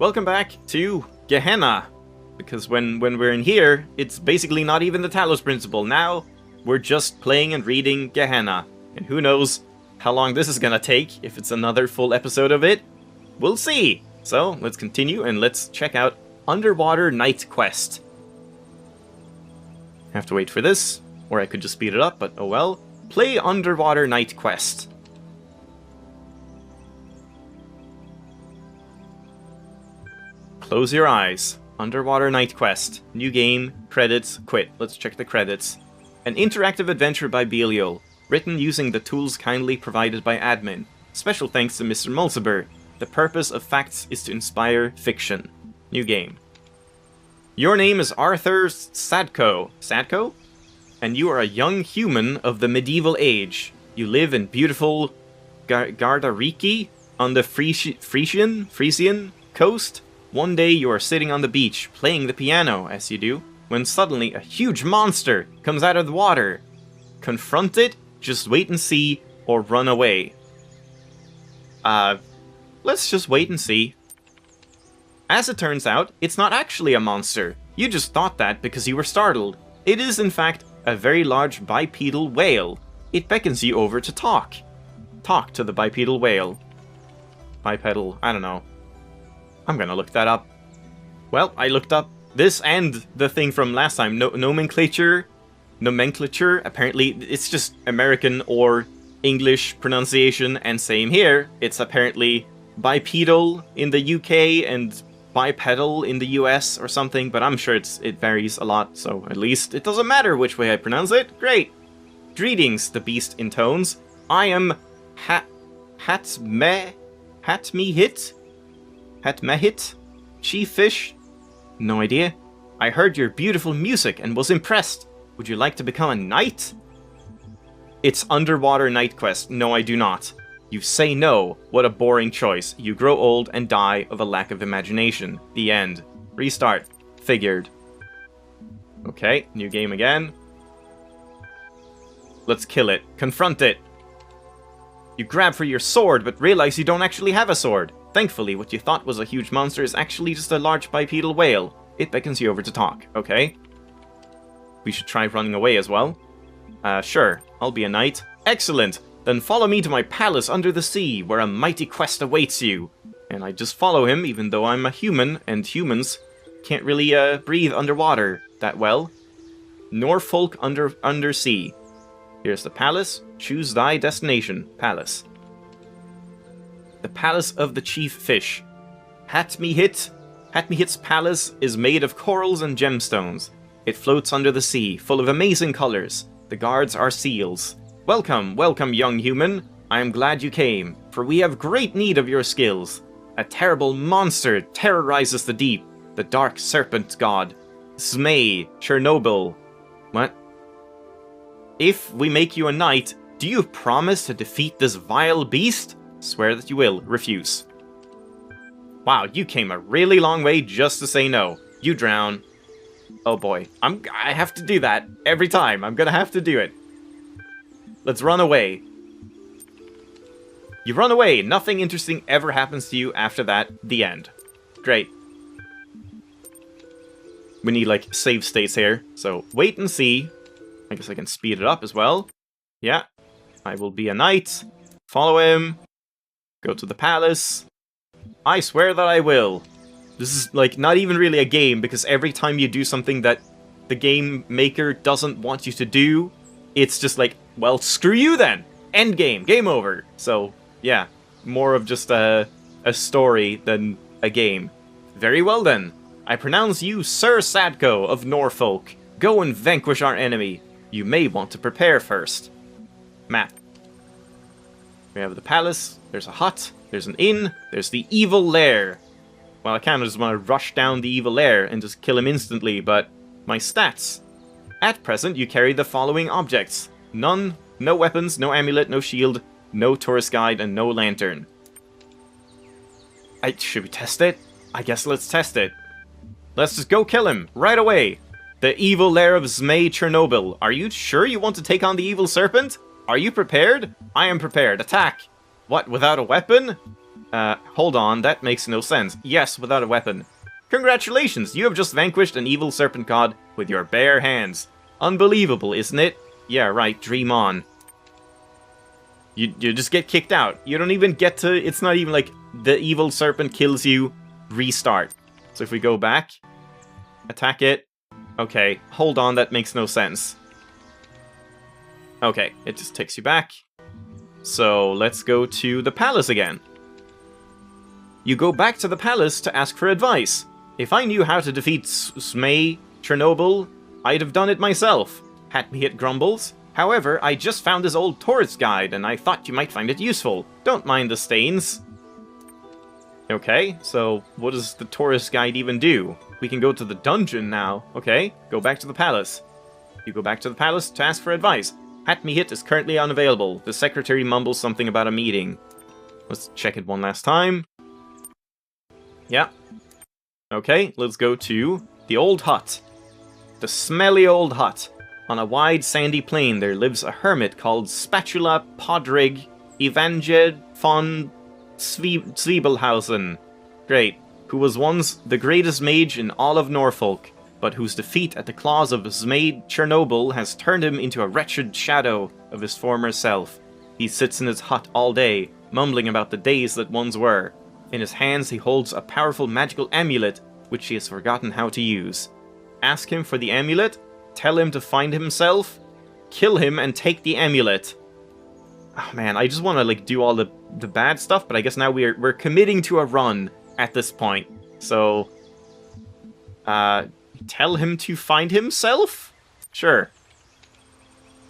Welcome back to Gehenna. Because when we're in here, it's basically not even the Talos principle. Now, we're just playing and reading Gehenna. And who knows how long this is gonna take, if it's another full episode of it. We'll see! So, let's continue and let's check out Underwater Night Quest. Have to wait for this, or I could just speed it up, but oh well. Play Underwater Night Quest. Close your eyes. Underwater Night Quest. New game. Credits. Quit. Let's check the credits. An interactive adventure by Belial. Written using the tools kindly provided by admin. Special thanks to Mr. Mulciber. The purpose of facts is to inspire fiction. New game. Your name is Arthur Sadko. Sadko? And you are a young human of the medieval age. You live in beautiful Gardariki on the Frisian coast. One day you are sitting on the beach, playing the piano, as you do, when suddenly a huge monster comes out of the water. Confront it, just wait and see, or run away. Let's just wait and see. As it turns out, it's not actually a monster. You just thought that because you were startled. It is, in fact, a very large bipedal whale. It beckons you over to talk. Talk to the bipedal whale. Bipedal, I don't know. I'm gonna look that up. Well, I looked up this and the thing from last time. Nomenclature. Apparently, it's just American or English pronunciation, and same here. It's apparently bipedal in the UK and bipedal in the US or something, but I'm sure it varies a lot, so at least it doesn't matter which way I pronounce it. Great! Greetings, the beast intones. I am Hatmehit? Chief Fish? No idea. I heard your beautiful music and was impressed. Would you like to become a knight? It's Underwater Night Quest. No, I do not. You say no. What a boring choice. You grow old and die of a lack of imagination. The end. Restart. Figured. Okay, new game again. Let's kill it. Confront it. You grab for your sword, but realize you don't actually have a sword. Thankfully, what you thought was a huge monster is actually just a large bipedal whale. It beckons you over to talk, okay? We should try running away as well. Sure. I'll be a knight. Excellent! Then follow me to my palace under the sea, where a mighty quest awaits you. And I just follow him, even though I'm a human, and humans can't really, breathe underwater that well. Norfolk undersea. Here's the palace. Choose thy destination. Palace. The Palace of the Chief Fish. Hatmehit's palace is made of corals and gemstones. It floats under the sea, full of amazing colors. The guards are seals. Welcome, welcome, young human. I am glad you came, for we have great need of your skills. A terrible monster terrorizes the deep, the dark serpent god. Zmei, Chernobyl. What? If we make you a knight, do you promise to defeat this vile beast? Swear that you will. Refuse. Wow, you came a really long way just to say no. You drown. Oh boy. I have to do that every time. I'm gonna have to do it. Let's run away. You run away. Nothing interesting ever happens to you after that. The end. Great. We need, like, save states here. So, wait and see. I guess I can speed it up as well. Yeah. I will be a knight. Follow him. Go to the palace. I swear that I will. This is, like, not even really a game, because every time you do something that the game maker doesn't want you to do, it's just like, well, screw you then! End game. Game over. So, yeah. More of just a story than a game. Very well then. I pronounce you Sir Sadko of Norfolk. Go and vanquish our enemy. You may want to prepare first. Map. We have the palace, there's a hut, there's an inn, there's the evil lair. Well, I kind of just want to rush down the evil lair and just kill him instantly, but my stats. At present, you carry the following objects. None, no weapons, no amulet, no shield, no tourist guide, and no lantern. Should we test it? I guess let's test it. Let's just go kill him, right away. The evil lair of Zmei Chernobyl. Are you sure you want to take on the evil serpent? Are you prepared? I am prepared. Attack! What, without a weapon? Hold on, that makes no sense. Yes, without a weapon. Congratulations, you have just vanquished an evil serpent god with your bare hands. Unbelievable, isn't it? Yeah, right, dream on. You just get kicked out. You don't even get to... It's not even like the evil serpent kills you, restart. So if we go back, attack it. Okay, hold on, that makes no sense. Okay, it just takes you back. So let's go to the palace again. You go back to the palace to ask for advice. If I knew how to defeat Zmei Chernobyl, I'd have done it myself. Hatmeat grumbles. However, I just found this old tourist guide, and I thought you might find it useful. Don't mind the stains. Okay, so what does the tourist guide even do? We can go to the dungeon now. Okay, go back to the palace. You go back to the palace to ask for advice. Hatmeat is currently unavailable. The secretary mumbles something about a meeting. Let's check it one last time. Yeah. Okay, let's go to the old hut. The smelly old hut. On a wide sandy plain there lives a hermit called Spatula Podrig Evanged von Zwiebelhausen. Great. Who was once the greatest mage in all of Norfolk, but whose defeat at the claws of Zmei Chernobyl has turned him into a wretched shadow of his former self. He sits in his hut all day, mumbling about the days that once were. In his hands he holds a powerful magical amulet, which he has forgotten how to use. Ask him for the amulet, tell him to find himself, kill him and take the amulet. Oh man, I just want to like do all the bad stuff, but I guess now we're committing to a run at this point. So, tell him to find himself? Sure.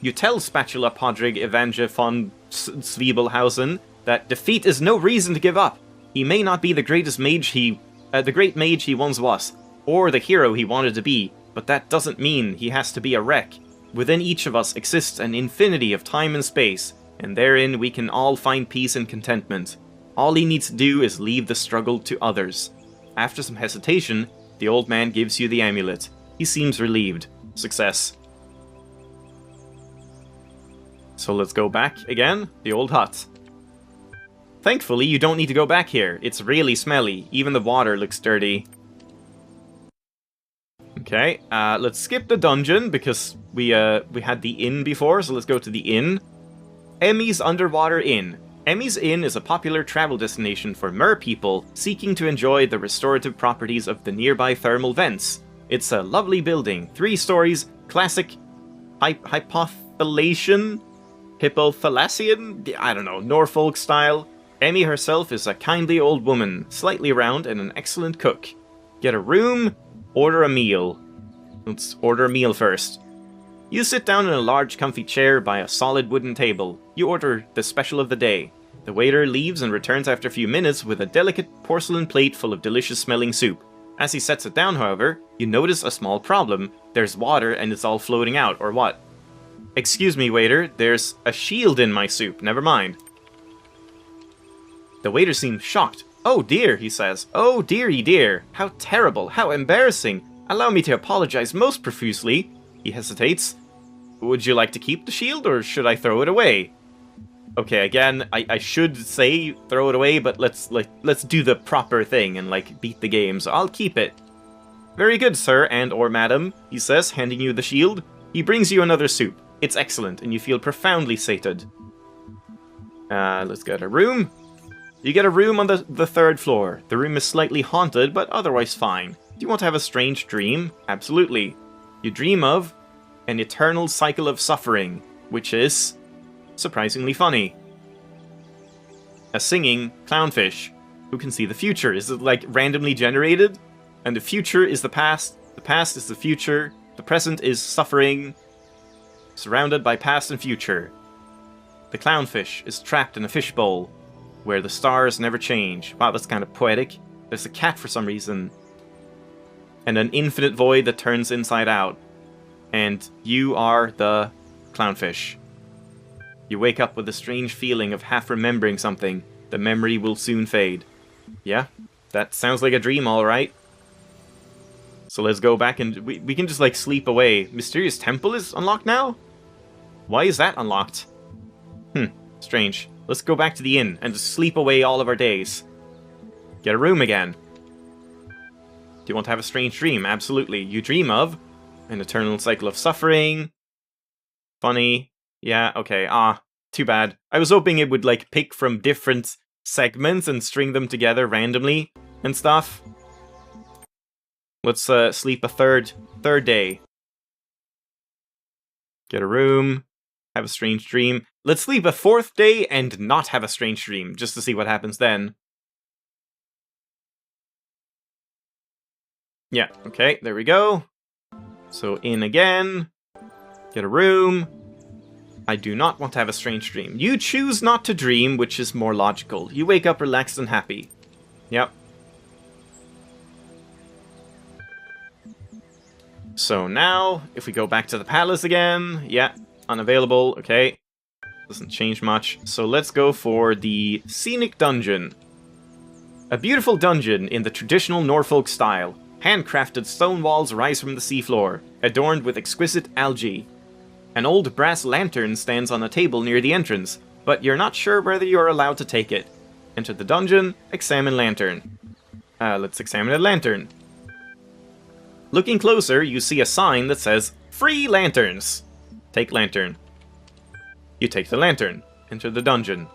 You tell Spatula Podrig Evangel von Zwiebelhausen that defeat is no reason to give up. He may not be the greatest mage the great mage he once was, or the hero he wanted to be, but that doesn't mean he has to be a wreck. Within each of us exists an infinity of time and space, and therein we can all find peace and contentment. All he needs to do is leave the struggle to others. After some hesitation, the old man gives you the amulet. He seems relieved. Success. So let's go back again, the old hut. Thankfully, you don't need to go back here. It's really smelly. Even the water looks dirty. Okay, let's skip the dungeon, because we had the inn before, so let's go to the inn. Emmy's Underwater Inn. Emmy's Inn is a popular travel destination for mer people seeking to enjoy the restorative properties of the nearby thermal vents. It's a lovely building, 3 stories, classic hypothalassian? I don't know, Norfolk style. Emmy herself is a kindly old woman, slightly round and an excellent cook. Get a room, order a meal. Let's order a meal first. You sit down in a large comfy chair by a solid wooden table. You order the special of the day. The waiter leaves and returns after a few minutes with a delicate porcelain plate full of delicious smelling soup. As he sets it down, however, you notice a small problem. There's water and it's all floating out, or what? Excuse me, waiter, there's a shield in my soup, never mind. The waiter seems shocked. Oh dear, he says. Oh dearie dear. How terrible, how embarrassing. Allow me to apologize most profusely. He hesitates. Would you like to keep the shield, or should I throw it away? Okay, again, I should say throw it away, but let's do the proper thing and beat the game, so I'll keep it. Very good, sir and or madam, he says, handing you the shield. He brings you another soup. It's excellent, and you feel profoundly sated. Let's get a room. You get a room on the 3rd floor. The room is slightly haunted, but otherwise fine. Do you want to have a strange dream? Absolutely. You dream of an eternal cycle of suffering, which is surprisingly funny. A singing clownfish who can see the future. Is it randomly generated? And the future is the past is the future, the present is suffering, surrounded by past and future. The clownfish is trapped in a fishbowl, where the stars never change. Wow, that's kind of poetic. There's a cat for some reason. And an infinite void that turns inside out. And you are the clownfish. You wake up with a strange feeling of half remembering something. The memory will soon fade. Yeah, that sounds like a dream, alright. So let's go back and we can just sleep away. Mysterious Temple is unlocked now? Why is that unlocked? Strange. Let's go back to the inn and just sleep away all of our days. Get a room again. Do you want to have a strange dream? Absolutely. You dream of an eternal cycle of suffering. Funny. Yeah, okay. Too bad. I was hoping it would, like, pick from different segments and string them together randomly and stuff. Let's sleep a third day. Get a room. Have a strange dream. Let's sleep a fourth day and not have a strange dream, just to see what happens then. Yeah, okay, there we go. So in again. Get a room. I do not want to have a strange dream. You choose not to dream, which is more logical. You wake up relaxed and happy. Yep. So now, if we go back to the palace again, yeah, unavailable, okay. Doesn't change much. So let's go for the Scenic Dungeon. A beautiful dungeon in the traditional Norfolk style. Handcrafted stone walls rise from the seafloor, adorned with exquisite algae. An old brass lantern stands on a table near the entrance, but you're not sure whether you're allowed to take it. Enter the dungeon, examine lantern. Let's examine the lantern. Looking closer, you see a sign that says, Free lanterns! Take lantern. You take the lantern. Enter the dungeon.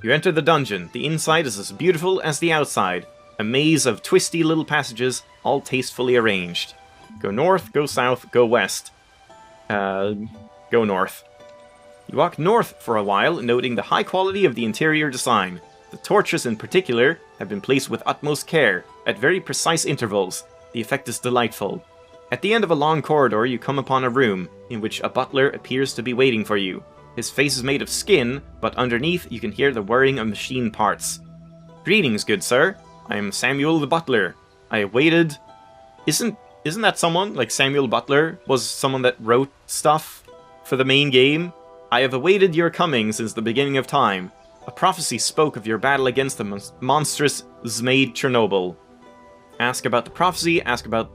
You enter the dungeon. The inside is as beautiful as the outside. A maze of twisty little passages, all tastefully arranged. Go north, go south, go west. Go north. You walk north for a while, noting the high quality of the interior design. The torches in particular have been placed with utmost care, at very precise intervals. The effect is delightful. At the end of a long corridor, you come upon a room, in which a butler appears to be waiting for you. His face is made of skin, but underneath you can hear the whirring of machine parts. Greetings, good sir. I am Samuel the butler. I have waited... Isn't that someone? Like, Samuel Butler was someone that wrote stuff for the main game? I have awaited your coming since the beginning of time. A prophecy spoke of your battle against the monstrous Zmaid Chernobyl. Ask about the prophecy, ask about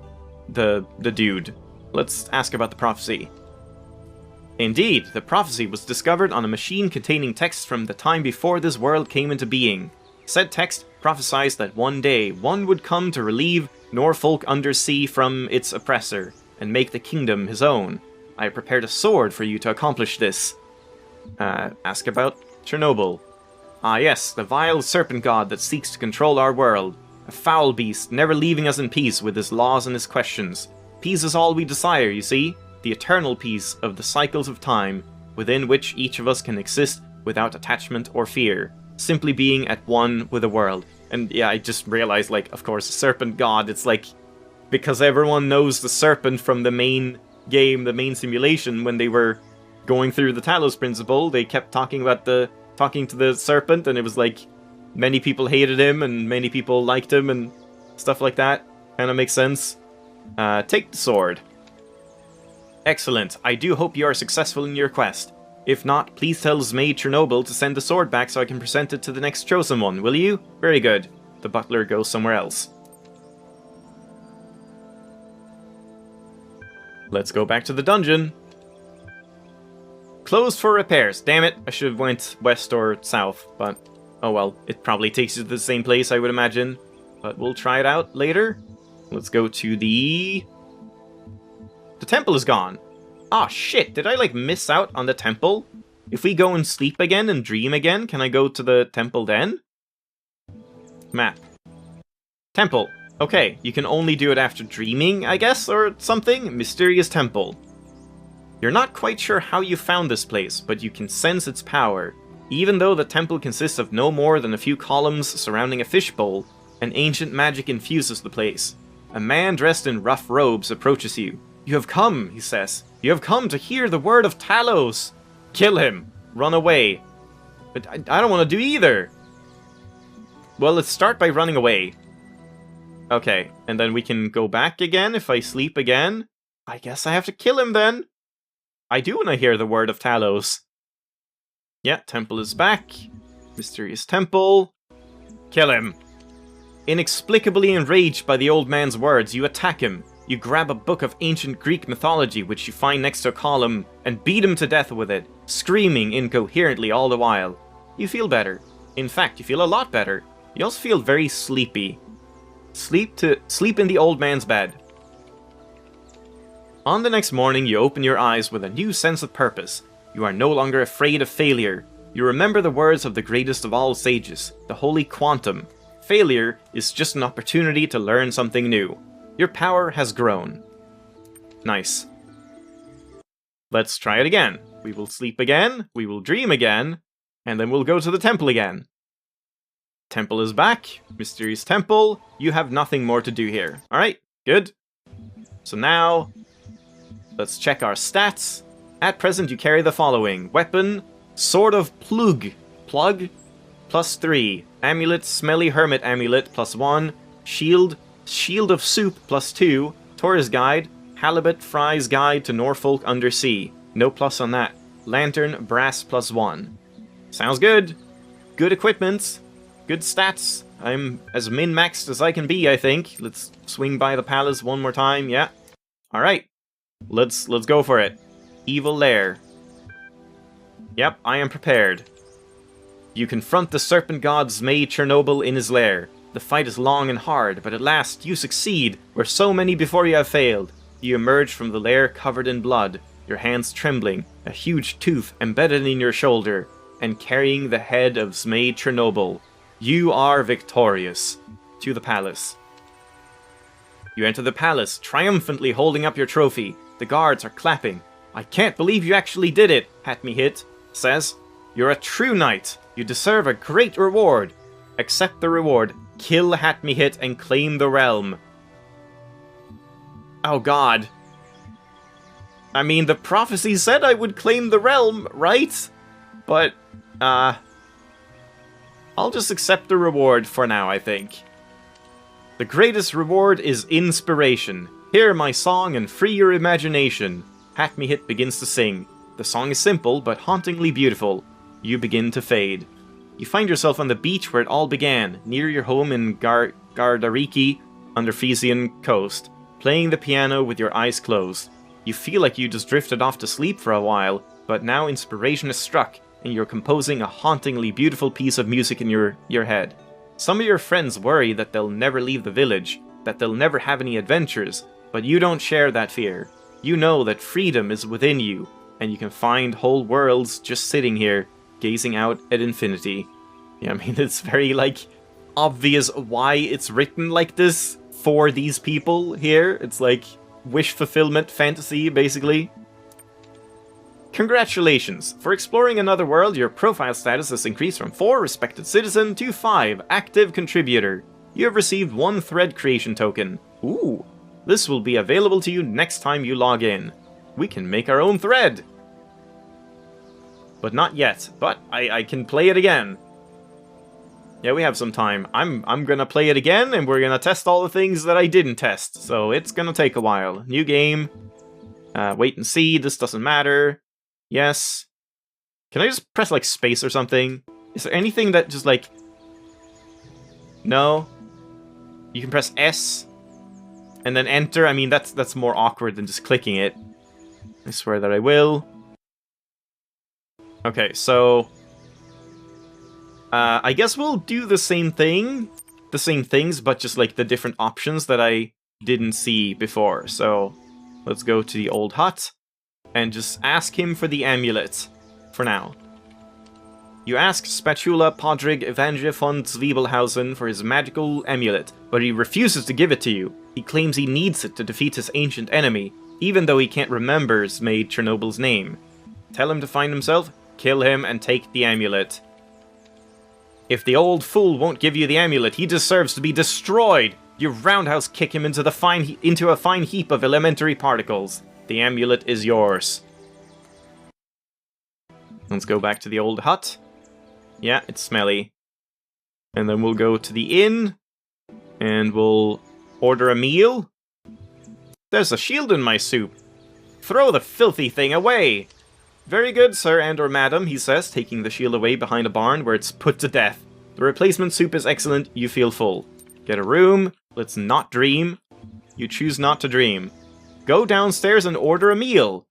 the dude. Let's ask about the prophecy. Indeed, the prophecy was discovered on a machine containing texts from the time before this world came into being. Said text prophesies that one day one would come to relieve Norfolk Undersea from its oppressor, and make the kingdom his own. I have prepared a sword for you to accomplish this. Ask about Chernobyl. Ah yes, the vile serpent god that seeks to control our world. A foul beast, never leaving us in peace with his laws and his questions. Peace is all we desire, you see? The eternal peace of the cycles of time, within which each of us can exist without attachment or fear, simply being at one with the world. And yeah, I just realized, like, of course, Serpent God, it's like, because everyone knows the Serpent from the main game, the main simulation, when they were going through the Talos principle, they kept talking to the Serpent, and it was like, many people hated him, and many people liked him, and stuff like that. Kinda makes sense. Take the sword. Excellent. I do hope you are successful in your quest. If not, please tell Zmaid Chernobyl to send the sword back so I can present it to the next chosen one, will you? Very good. The butler goes somewhere else. Let's go back to the dungeon. Closed for repairs. Damn it, I should have went west or south, but oh well. It probably takes you to the same place, I would imagine. But we'll try it out later. Let's go to the temple is gone. Ah, shit, did I, like, miss out on the temple? If we go and sleep again and dream again, can I go to the temple then? Map. Temple. Okay, you can only do it after dreaming, I guess, or something? Mysterious temple. You're not quite sure how you found this place, but you can sense its power. Even though the temple consists of no more than a few columns surrounding a fishbowl, an ancient magic infuses the place. A man dressed in rough robes approaches you. You have come, he says. You have come to hear the word of Talos. Kill him. Run away. But I don't want to do either. Well, let's start by running away. Okay, and then we can go back again if I sleep again. I guess I have to kill him then. I do want to hear the word of Talos. Yeah, temple is back. Mysterious temple. Kill him. Inexplicably enraged by the old man's words, you attack him. You grab a book of ancient Greek mythology which you find next to a column and beat him to death with it, screaming incoherently all the while. You feel better. In fact, you feel a lot better. You also feel very sleepy. Sleep in the old man's bed. On the next morning, you open your eyes with a new sense of purpose. You are no longer afraid of failure. You remember the words of the greatest of all sages, the holy quantum. Failure is just an opportunity to learn something new. Your power has grown. Nice. Let's try it again. We will sleep again, we will dream again, and then we'll go to the temple again. Temple is back. Mysterious temple. You have nothing more to do here. Alright, good. So now, let's check our stats. At present, you carry the following. Weapon, Sword of Plug, +3. Amulet, Smelly Hermit Amulet, +1. Shield, Shield of Soup, +2. Tourist Guide, Halibut Fry's Guide to Norfolk Undersea. No plus on that. Lantern, Brass, +1. Sounds good. Good equipment. Good stats. I'm as min-maxed as I can be, I think. Let's swing by the palace one more time, yeah. Alright. Let's go for it. Evil Lair. Yep, I am prepared. You confront the serpent god Zmei Chernobyl in his lair. The fight is long and hard, but at last you succeed, where so many before you have failed. You emerge from the lair covered in blood, your hands trembling, a huge tooth embedded in your shoulder, and carrying the head of Zmei Chernobyl. You are victorious. To the palace. You enter the palace, triumphantly holding up your trophy. The guards are clapping. I can't believe you actually did it, Hat-Me-Hit says. You're a true knight. You deserve a great reward. Accept the reward. Kill Hat-Me-Hit and claim the realm. Oh god. I mean, the prophecy said I would claim the realm, right? But, I'll just accept the reward for now, I think. The greatest reward is inspiration. Hear my song and free your imagination. Hat-Me-Hit begins to sing. The song is simple, but hauntingly beautiful. You begin to fade. You find yourself on the beach where it all began, near your home in Gardariki, on the Frisian coast, playing the piano with your eyes closed. You feel like you just drifted off to sleep for a while, but now inspiration is struck, and you're composing a hauntingly beautiful piece of music in your head. Some of your friends worry that they'll never leave the village, that they'll never have any adventures, but you don't share that fear. You know that freedom is within you, and you can find whole worlds just sitting here, gazing out at infinity. Yeah, I mean, it's very, obvious why it's written like this for these people here. It's like wish fulfillment fantasy, basically. Congratulations! For exploring another world, your profile status has increased from 4 respected citizen to 5 active contributor. You have received 1 thread creation token. Ooh! This will be available to you next time you log in. We can make our own thread! But not yet, but I can play it again. Yeah, we have some time. I'm gonna play it again, and we're gonna test all the things that I didn't test, so it's gonna take a while. New game. Wait and see, this doesn't matter. Yes. Can I just press, space or something? Is there anything that just, No? You can press S, and then enter. I mean, that's more awkward than just clicking it. I swear that I will. Okay, so... I guess we'll do the same thing. The same things, but just, the different options that I didn't see before. So, let's go to the old hut. And just ask him for the amulet, for now. You ask Spatula Podrig Evange von Zwiebelhausen for his magical amulet, but he refuses to give it to you. He claims he needs it to defeat his ancient enemy, even though he can't remember Zmei Chernobyl's name. Tell him to find himself, kill him, and take the amulet. If the old fool won't give you the amulet, he deserves to be destroyed! You roundhouse kick him into a fine heap of elementary particles. The amulet is yours. Let's go back to the old hut. Yeah, it's smelly. And then we'll go to the inn. And we'll order a meal. There's a shield in my soup. Throw the filthy thing away. Very good, sir and or madam, he says, taking the shield away behind a barn where it's put to death. The replacement soup is excellent, you feel full. Get a room. Let's not dream. You choose not to dream. Go downstairs and order a meal.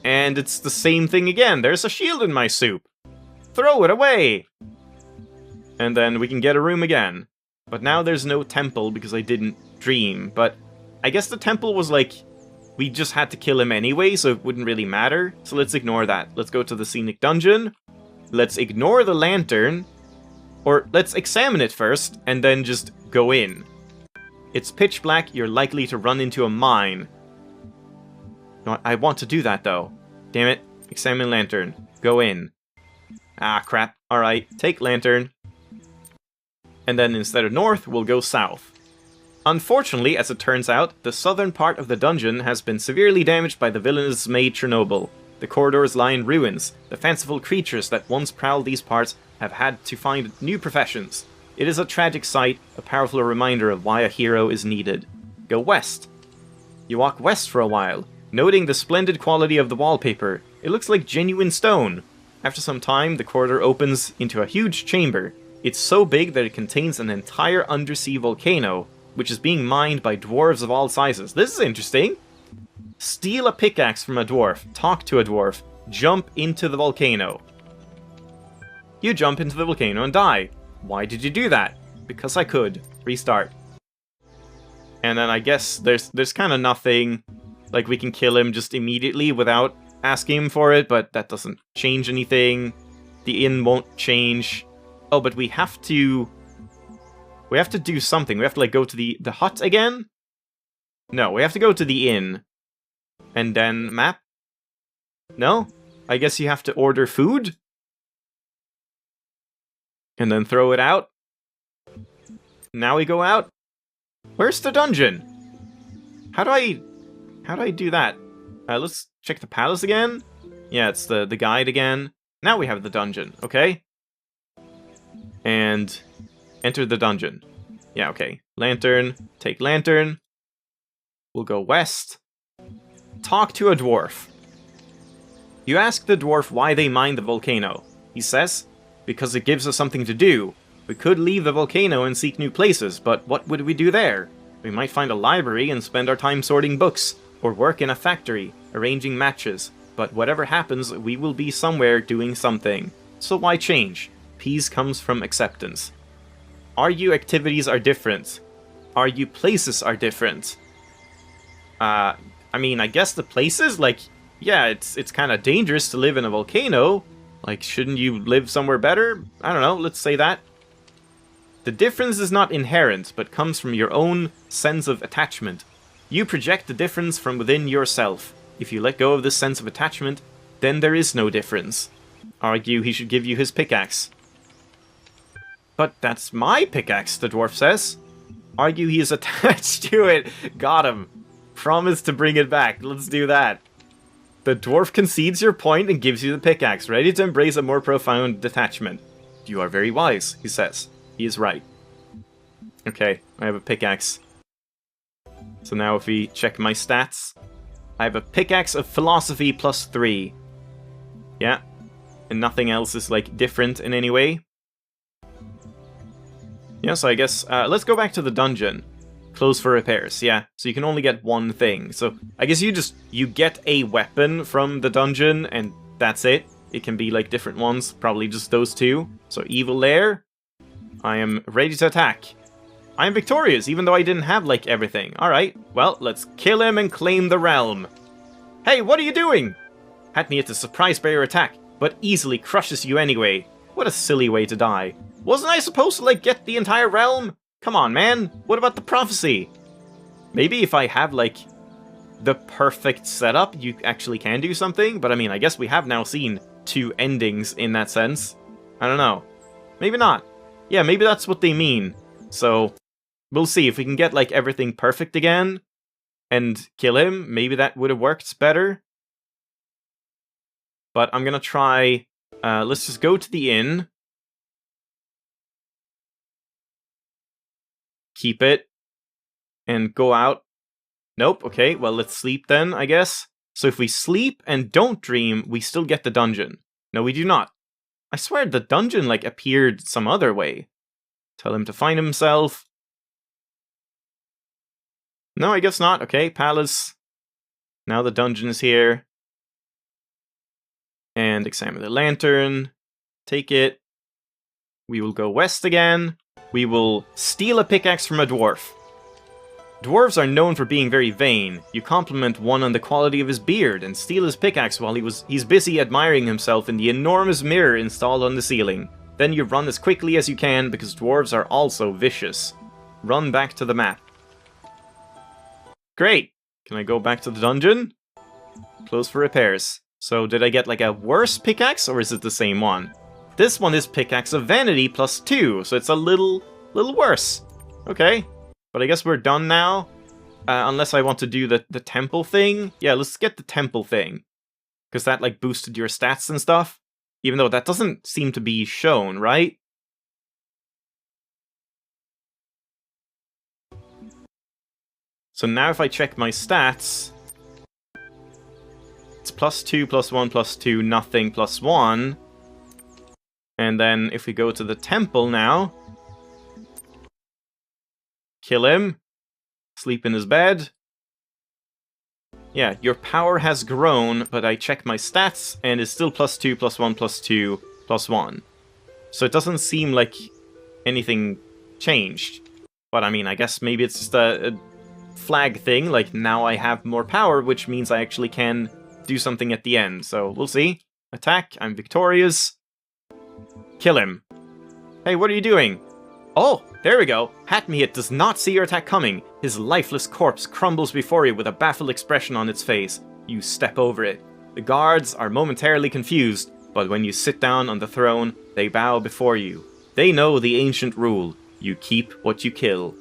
And it's the same thing again. There's a shield in my soup. Throw it away. And then we can get a room again. But now there's no temple because I didn't dream. But I guess the temple was like, we just had to kill him anyway, so it wouldn't really matter. So let's ignore that. Let's go to the scenic dungeon. Let's ignore the lantern. Or let's examine it first, and then just go in. It's pitch black, you're likely to run into a mine. No, I want to do that though. Damn it. Examine lantern. Go in. Ah, crap. Alright, take lantern. And then instead of north, we'll go south. Unfortunately, as it turns out, the southern part of the dungeon has been severely damaged by the villainous maid Chernobyl. The corridors lie in ruins. The fanciful creatures that once prowled these parts have had to find new professions. It is a tragic sight, a powerful reminder of why a hero is needed. Go west. You walk west for a while, noting the splendid quality of the wallpaper. It looks like genuine stone. After some time, the corridor opens into a huge chamber. It's so big that it contains an entire undersea volcano, which is being mined by dwarves of all sizes. This is interesting. Steal a pickaxe from a dwarf, talk to a dwarf, jump into the volcano. You jump into the volcano and die. Why did you do that? Because I could. Restart. And then I guess there's kind of nothing, like we can kill him just immediately without asking him for it, but that doesn't change anything. The inn won't change. Oh, but we have to do something. We have to like go to the hut again? No, we have to go to the inn. And then map? No? I guess you have to order food? And then throw it out? Now we go out? Where's the dungeon? How do I do that? Let's check the palace again. Yeah, it's the guide again. Now we have the dungeon, okay? And enter the dungeon. Yeah, okay. Lantern, take lantern. We'll go west. Talk to a dwarf. You ask the dwarf why they mine the volcano. He says, because it gives us something to do. We could leave the volcano and seek new places, but what would we do there? We might find a library and spend our time sorting books, or work in a factory, arranging matches. But whatever happens, we will be somewhere doing something. So why change? Peace comes from acceptance. Argue activities are different. Argue places are different. I mean, I guess the places, like, yeah, it's kind of dangerous to live in a volcano. Like, shouldn't you live somewhere better? I don't know, let's say that. The difference is not inherent, but comes from your own sense of attachment. You project the difference from within yourself. If you let go of this sense of attachment, then there is no difference. Argue he should give you his pickaxe. But that's my pickaxe, the dwarf says. Argue he is attached to it. Got him. Promise to bring it back. Let's do that. The dwarf concedes your point and gives you the pickaxe, ready to embrace a more profound detachment. You are very wise, he says. He is right. Okay, I have a pickaxe. So now if we check my stats, I have a pickaxe of philosophy +3. Yeah, and nothing else is like different in any way. Yeah, so I guess, let's go back to the dungeon. Close for repairs, yeah. So you can only get one thing. So I guess you get a weapon from the dungeon and that's it. It can be like different ones, probably just those two. So evil lair. I am ready to attack. I am victorious, even though I didn't have like everything. Alright, well, let's kill him and claim the realm. Hey, what are you doing? Had me at the surprise barrier attack, but easily crushes you anyway. What a silly way to die. Wasn't I supposed to like get the entire realm? Come on, man. What about the prophecy? Maybe if I have, like, the perfect setup, you actually can do something. But, I mean, I guess we have now seen 2 endings in that sense. I don't know. Maybe not. Yeah, maybe that's what they mean. So, we'll see. If we can get, like, everything perfect again and kill him, maybe that would have worked better. But I'm gonna try... let's just go to the inn. Keep it, and go out. Nope, okay, well, let's sleep then, I guess. So if we sleep and don't dream, we still get the dungeon. No, we do not. I swear the dungeon, like, appeared some other way. Tell him to find himself. No, I guess not. Okay, palace. Now the dungeon is here. And examine the lantern. Take it. We will go west again. We will steal a pickaxe from a dwarf. Dwarves are known for being very vain. You compliment one on the quality of his beard and steal his pickaxe while he's busy admiring himself in the enormous mirror installed on the ceiling. Then you run as quickly as you can because dwarves are also vicious. Run back to the map. Great! Can I go back to the dungeon? Close for repairs. So did I get like a worse pickaxe or is it the same one? This one is Pickaxe of Vanity +2, so it's a little worse. Okay, but I guess we're done now. Unless I want to do the temple thing. Yeah, let's get the temple thing. Because that like boosted your stats and stuff. Even though that doesn't seem to be shown, right? So now if I check my stats, it's +2, +1, +2, nothing, +1. And then if we go to the temple now, kill him, sleep in his bed. Yeah, your power has grown, but I check my stats and it's still +2, +1, +2, +1. So it doesn't seem like anything changed. But I mean, I guess maybe it's just a flag thing, like now I have more power, which means I actually can do something at the end. So we'll see. Attack, I'm victorious. Kill him. Hey, what are you doing? Oh, there we go. Hatmehit does not see your attack coming. His lifeless corpse crumbles before you with a baffled expression on its face. You step over it. The guards are momentarily confused, but when you sit down on the throne, they bow before you. They know the ancient rule. You keep what you kill.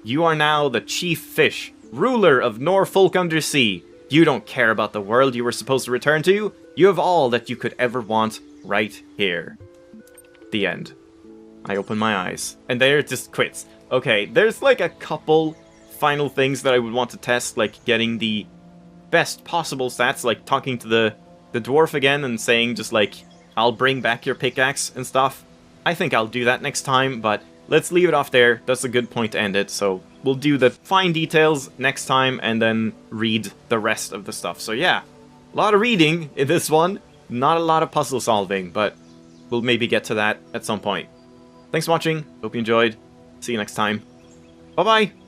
You are now the chief fish, ruler of Norfolk Undersea. You don't care about the world you were supposed to return to. You have all that you could ever want right here. The end. I open my eyes. And there it just quits. Okay, there's like a couple final things that I would want to test, like getting the best possible stats, like talking to the dwarf again and saying just like, I'll bring back your pickaxe and stuff. I think I'll do that next time, but let's leave it off there. That's a good point to end it, so we'll do the fine details next time and then read the rest of the stuff. So yeah, a lot of reading in this one, not a lot of puzzle solving, but we'll maybe get to that at some point. Thanks for watching, hope you enjoyed, see you next time, bye bye!